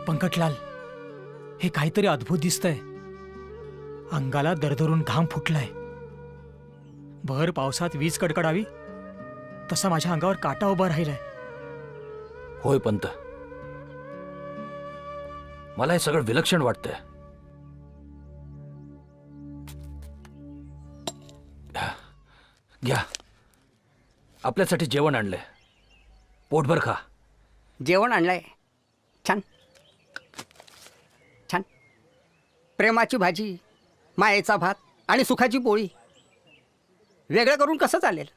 पंकटलाल, हे काहीतरी अद्भुत दिसतंय. अंगाला दरदरून घाम फुटलाय. भर पावसात वीज कडकडावी तसा माझ्या अंगावर काटा उभा राहिलाय. होय पंत, मला हे सगळं विलक्षण वाटतंय. घ्या, आपल्यासाठी जेवण आणलंय. पोटभर खा. जेवण आणलंय. छान छान. प्रेमाची भाजी, मायेचा भात आणि सुखाची पोळी. वेगळं करून कसं चालेल?